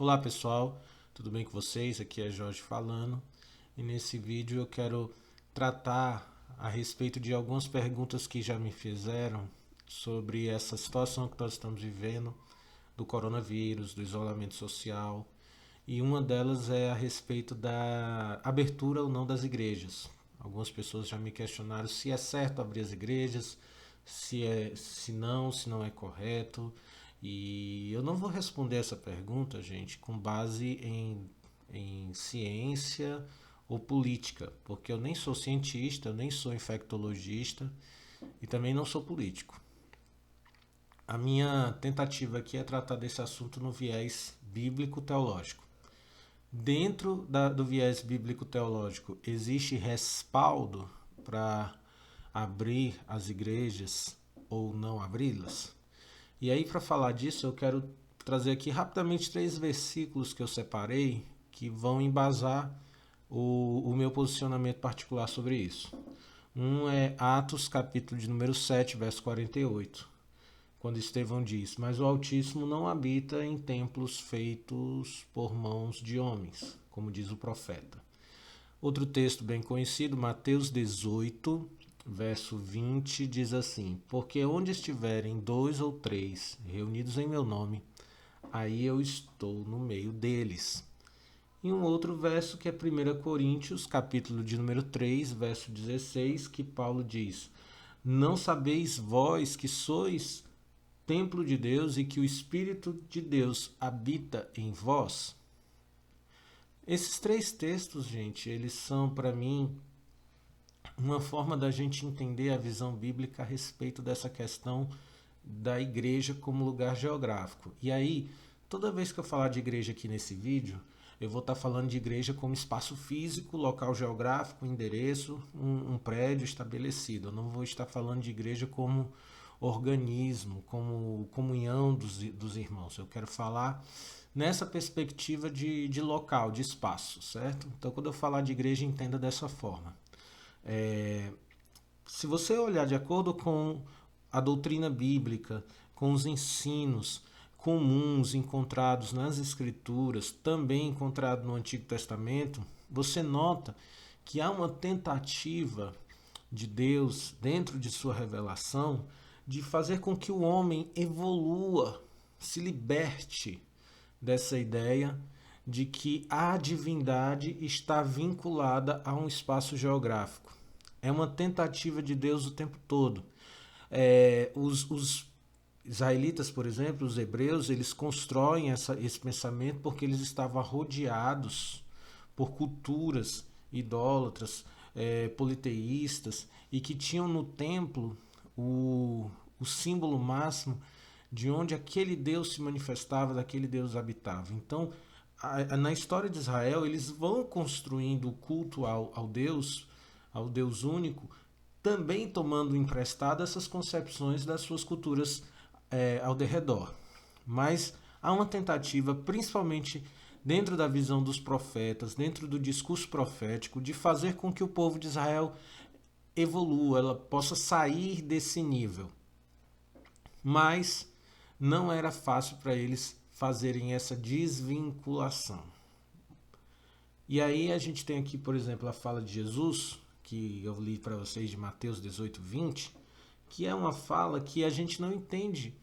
Olá pessoal, tudo bem com vocês? Aqui é Jorge falando e nesse vídeo eu quero tratar a respeito de algumas perguntas que já me fizeram sobre essa situação que nós estamos vivendo do coronavírus, do isolamento social, e uma delas é a respeito da abertura ou não das igrejas. Algumas pessoas já me questionaram se é certo abrir as igrejas, se não é correto. E eu não vou responder essa pergunta, gente, com base em ciência ou política, porque eu nem sou cientista, eu nem sou infectologista e também não sou político. A minha tentativa aqui é tratar desse assunto no viés bíblico-teológico. Dentro do viés bíblico-teológico, existe respaldo para abrir as igrejas ou não abri-las? E aí, para falar disso, eu quero trazer aqui rapidamente 3 versículos que eu separei que vão embasar o meu posicionamento particular sobre isso. Um é Atos, capítulo de número 7, verso 48, quando Estevão diz: Mas o Altíssimo não habita em templos feitos por mãos de homens, como diz o profeta. Outro texto bem conhecido, Mateus 18, verso 20, diz assim: Porque onde estiverem 2 ou 3 reunidos em meu nome, aí eu estou no meio deles. E um outro verso que é 1 Coríntios, capítulo de número 3, verso 16, que Paulo diz: Não sabeis vós que sois templo de Deus e que o Espírito de Deus habita em vós? Esses 3 textos, gente, eles são para mim uma forma da gente entender a visão bíblica a respeito dessa questão da igreja como lugar geográfico. E aí, toda vez que eu falar de igreja aqui nesse vídeo, eu vou estar falando de igreja como espaço físico, local geográfico, endereço, um prédio estabelecido. Eu não vou estar falando de igreja como organismo, como comunhão dos irmãos. Eu quero falar nessa perspectiva de local, de espaço, certo? Então, quando eu falar de igreja, entenda dessa forma. É, Se você olhar de acordo com a doutrina bíblica, com os ensinos comuns encontrados nas Escrituras, também encontrado no Antigo Testamento, você nota que há uma tentativa de Deus, dentro de sua revelação, de fazer com que o homem evolua, se liberte dessa ideia de que a divindade está vinculada a um espaço geográfico. É uma tentativa de Deus o tempo todo. Os israelitas, por exemplo, os hebreus, eles constroem esse pensamento porque eles estavam rodeados por culturas idólatras, politeístas, e que tinham no templo o símbolo máximo de onde aquele Deus se manifestava, daquele Deus habitava. Então, na história de Israel, eles vão construindo o culto ao Deus único, também tomando emprestado essas concepções das suas culturas ao derredor. Mas há uma tentativa, principalmente dentro da visão dos profetas, dentro do discurso profético, de fazer com que o povo de Israel evolua, ela possa sair desse nível. Mas não era fácil para eles fazerem essa desvinculação. E aí a gente tem aqui, por exemplo, a fala de Jesus, que eu li para vocês de Mateus 18, 20, que é uma fala que a gente não entende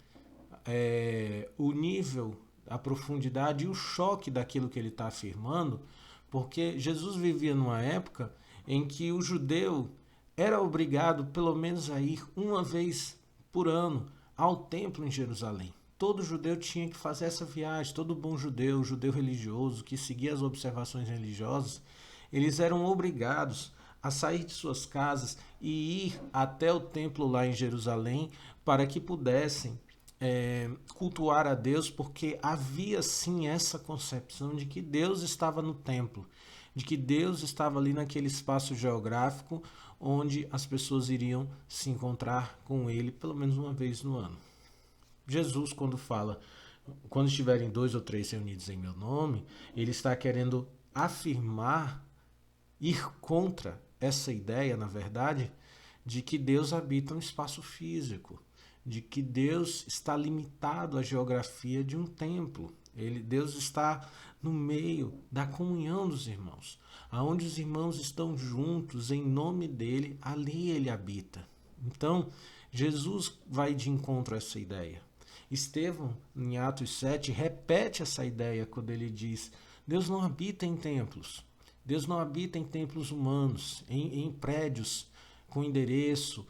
o nível, a profundidade e o choque daquilo que ele está afirmando, porque Jesus vivia numa época em que o judeu era obrigado pelo menos a ir uma vez por ano ao templo em Jerusalém. Todo judeu tinha que fazer essa viagem, todo bom judeu, judeu religioso, que seguia as observações religiosas, eles eram obrigados a sair de suas casas e ir até o templo lá em Jerusalém para que pudessem cultuar a Deus, porque havia sim essa concepção de que Deus estava no templo, de que Deus estava ali naquele espaço geográfico onde as pessoas iriam se encontrar com Ele pelo menos uma vez no ano. Jesus, quando fala, quando estiverem 2 ou 3 reunidos em meu nome, ele está querendo afirmar, ir contra essa ideia, na verdade, de que Deus habita um espaço físico, de que Deus está limitado à geografia de um templo. Deus está no meio da comunhão dos irmãos. Aonde os irmãos estão juntos em nome dele, ali ele habita. Então, Jesus vai de encontro a essa ideia. Estevão, em Atos 7, repete essa ideia quando ele diz: Deus não habita em templos. Deus não habita em templos humanos, em prédios com endereço,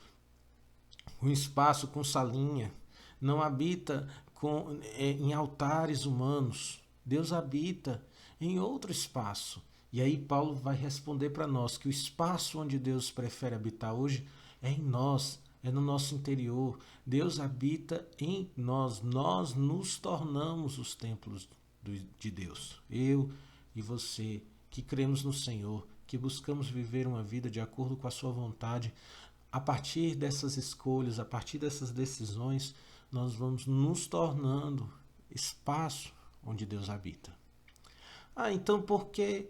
com espaço, com salinha. Não habita em altares humanos. Deus habita em outro espaço. E aí Paulo vai responder para nós que o espaço onde Deus prefere habitar hoje é em nós, é no nosso interior. Deus habita em nós. Nós nos tornamos os templos de Deus. Eu e você, que cremos no Senhor, que buscamos viver uma vida de acordo com a sua vontade, a partir dessas escolhas, a partir dessas decisões, nós vamos nos tornando espaço onde Deus habita. Então por que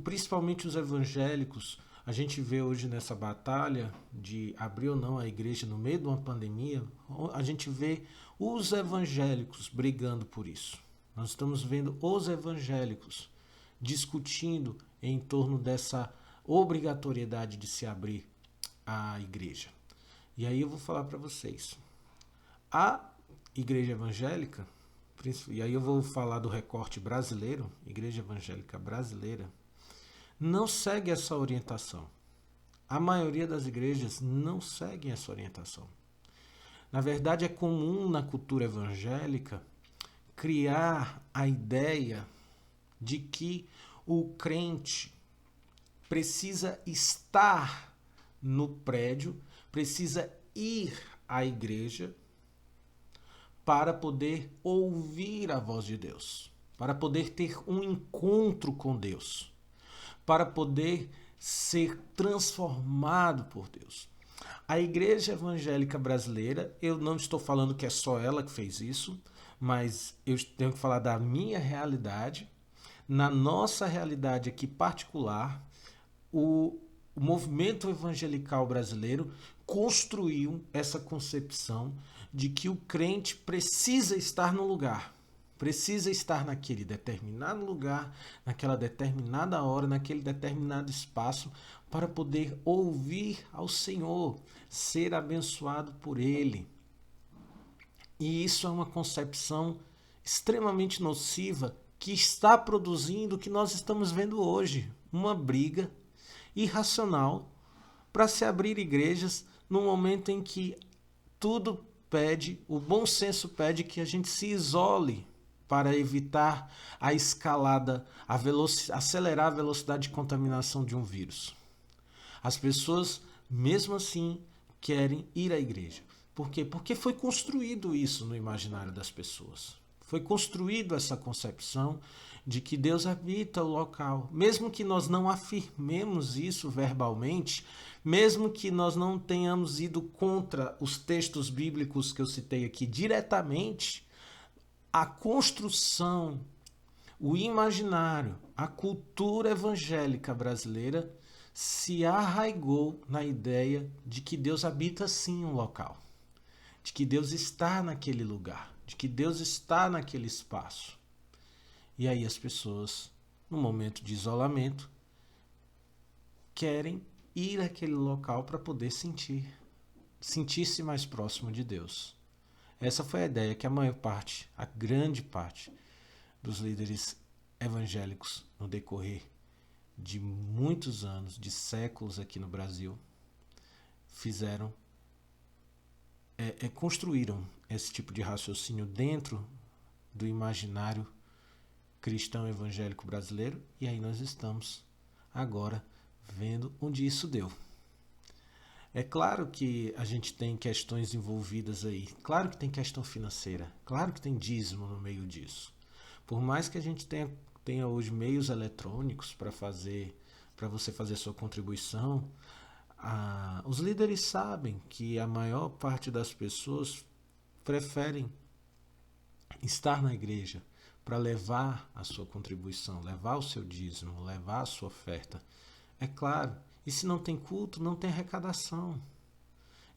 principalmente os evangélicos, a gente vê hoje nessa batalha de abrir ou não a igreja no meio de uma pandemia, a gente vê os evangélicos brigando por isso. Nós estamos vendo os evangélicos discutindo em torno dessa obrigatoriedade de se abrir a igreja. E aí eu vou falar para vocês. A igreja evangélica, e aí eu vou falar do recorte brasileiro, igreja evangélica brasileira, não segue essa orientação. A maioria das igrejas não segue essa orientação. Na verdade, é comum na cultura evangélica criar a ideia de que o crente precisa estar no prédio, precisa ir à igreja para poder ouvir a voz de Deus, para poder ter um encontro com Deus, para poder ser transformado por Deus. A igreja evangélica brasileira, eu não estou falando que é só ela que fez isso, mas eu tenho que falar da minha realidade. Na nossa realidade aqui particular, o movimento evangelical brasileiro construiu essa concepção de que o crente precisa estar no lugar, precisa estar naquele determinado lugar, naquela determinada hora, naquele determinado espaço, para poder ouvir ao Senhor, ser abençoado por Ele. E isso é uma concepção extremamente nociva que está produzindo o que nós estamos vendo hoje, uma briga irracional para se abrir igrejas no momento em que tudo pede, o bom senso pede que a gente se isole para evitar a escalada, acelerar a velocidade de contaminação de um vírus. As pessoas, mesmo assim, querem ir à igreja. Por quê? Porque foi construído isso no imaginário das pessoas. Foi construído essa concepção de que Deus habita o local. Mesmo que nós não afirmemos isso verbalmente, mesmo que nós não tenhamos ido contra os textos bíblicos que eu citei aqui diretamente, a construção, o imaginário, a cultura evangélica brasileira se arraigou na ideia de que Deus habita sim um local, de que Deus está naquele lugar, de que Deus está naquele espaço. E aí as pessoas, no momento de isolamento, querem ir àquele local para poder sentir-se mais próximo de Deus. Essa foi a ideia que a maior parte, a grande parte dos líderes evangélicos no decorrer de muitos anos, de séculos aqui no Brasil, fizeram, construíram esse tipo de raciocínio dentro do imaginário cristão evangélico brasileiro, e aí nós estamos agora vendo onde isso deu. É claro que a gente tem questões envolvidas aí, claro que tem questão financeira, claro que tem dízimo no meio disso. Por mais que a gente tenha hoje meios eletrônicos para você fazer sua contribuição, os líderes sabem que a maior parte das pessoas preferem estar na igreja para levar a sua contribuição, levar o seu dízimo, levar a sua oferta. É claro, e se não tem culto, não tem arrecadação.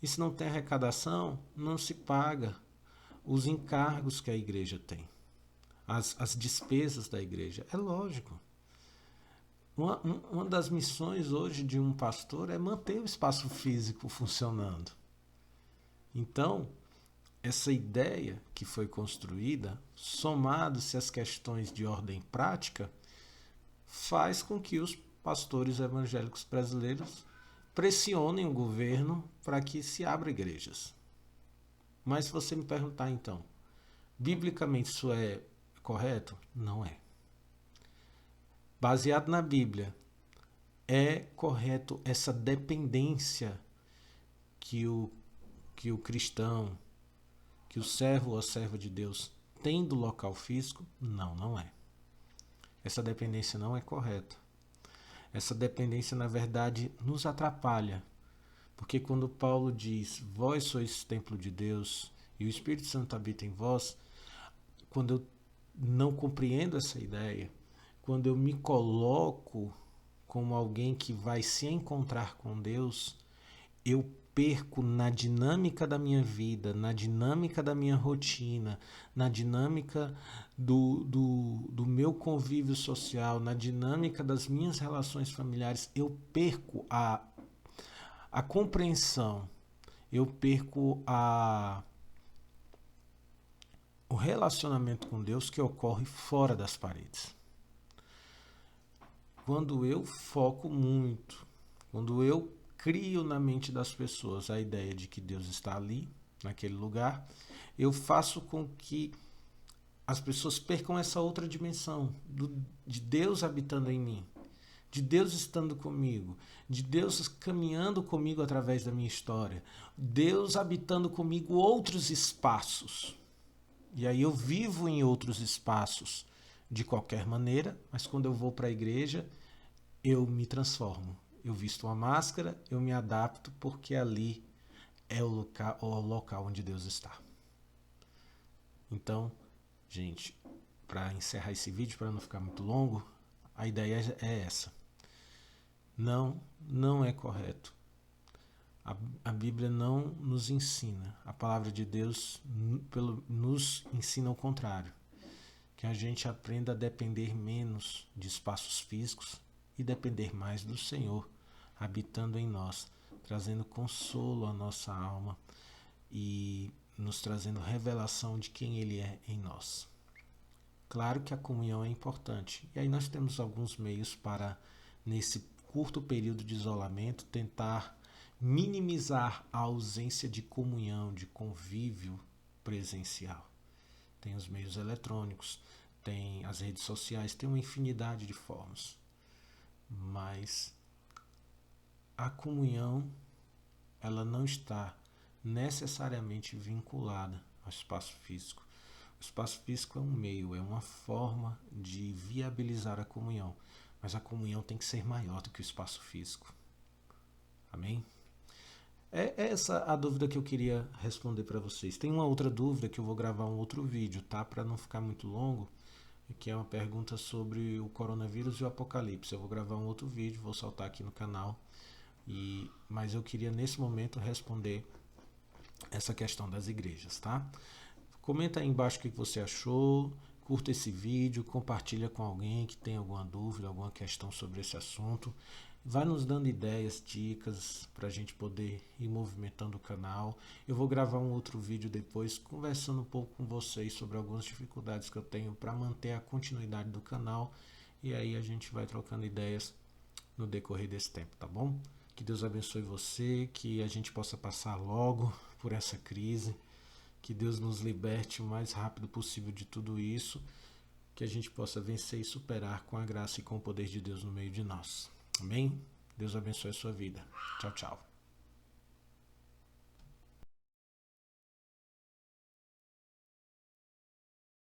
E se não tem arrecadação, não se paga os encargos que a igreja tem. as despesas da igreja. É lógico. Uma das missões hoje de um pastor é manter o espaço físico funcionando. Então, essa ideia que foi construída, somado-se às questões de ordem prática, faz com que os pastores evangélicos brasileiros pressionem o governo para que se abra igrejas. Mas se você me perguntar então, biblicamente isso é correto? Não é. Baseado na Bíblia, é correto essa dependência que o cristão, que o servo ou a serva de Deus tem do local físico? Não, não é. Essa dependência não é correta. Essa dependência, na verdade, nos atrapalha. Porque quando Paulo diz, vós sois templo de Deus e o Espírito Santo habita em vós, quando eu não compreendo essa ideia, quando eu me coloco como alguém que vai se encontrar com Deus, eu perco na dinâmica da minha vida, na dinâmica da minha rotina, na dinâmica do meu convívio social, na dinâmica das minhas relações familiares, eu perco a compreensão, eu perco o relacionamento com Deus que ocorre fora das paredes. Quando eu foco muito, quando eu crio na mente das pessoas a ideia de que Deus está ali, naquele lugar, eu faço com que as pessoas percam essa outra dimensão de Deus habitando em mim, de Deus estando comigo, de Deus caminhando comigo através da minha história, Deus habitando comigo outros espaços. E aí eu vivo em outros espaços de qualquer maneira, mas quando eu vou para a igreja, eu me transformo. Eu visto uma máscara, eu me adapto, porque ali é o local onde Deus está. Então, gente, para encerrar esse vídeo, para não ficar muito longo, a ideia é essa. Não é correto. A Bíblia não nos ensina. A palavra de Deus nos ensina o contrário. Que a gente aprenda a depender menos de espaços físicos e depender mais do Senhor, habitando em nós, trazendo consolo à nossa alma e nos trazendo revelação de quem Ele é em nós. Claro que a comunhão é importante. E aí nós temos alguns meios para, nesse curto período de isolamento, tentar minimizar a ausência de comunhão, de convívio presencial. Tem os meios eletrônicos, tem as redes sociais, tem uma infinidade de formas. Mas a comunhão, ela não está necessariamente vinculada ao espaço físico. O espaço físico é um meio, é uma forma de viabilizar a comunhão. Mas a comunhão tem que ser maior do que o espaço físico. Amém? É essa a dúvida que eu queria responder para vocês. Tem uma outra dúvida que eu vou gravar um outro vídeo, tá? Para não ficar muito longo, que é uma pergunta sobre o coronavírus e o apocalipse. Eu vou gravar um outro vídeo, vou soltar aqui no canal. Mas eu queria nesse momento responder essa questão das igrejas, tá? Comenta aí embaixo o que você achou, curta esse vídeo, compartilha com alguém que tem alguma dúvida, alguma questão sobre esse assunto. Vai nos dando ideias, dicas, para a gente poder ir movimentando o canal. Eu vou gravar um outro vídeo depois, conversando um pouco com vocês sobre algumas dificuldades que eu tenho para manter a continuidade do canal. E aí a gente vai trocando ideias no decorrer desse tempo, tá bom? Que Deus abençoe você, que a gente possa passar logo por essa crise, que Deus nos liberte o mais rápido possível de tudo isso, que a gente possa vencer e superar com a graça e com o poder de Deus no meio de nós. Amém? Deus abençoe a sua vida. Tchau, tchau.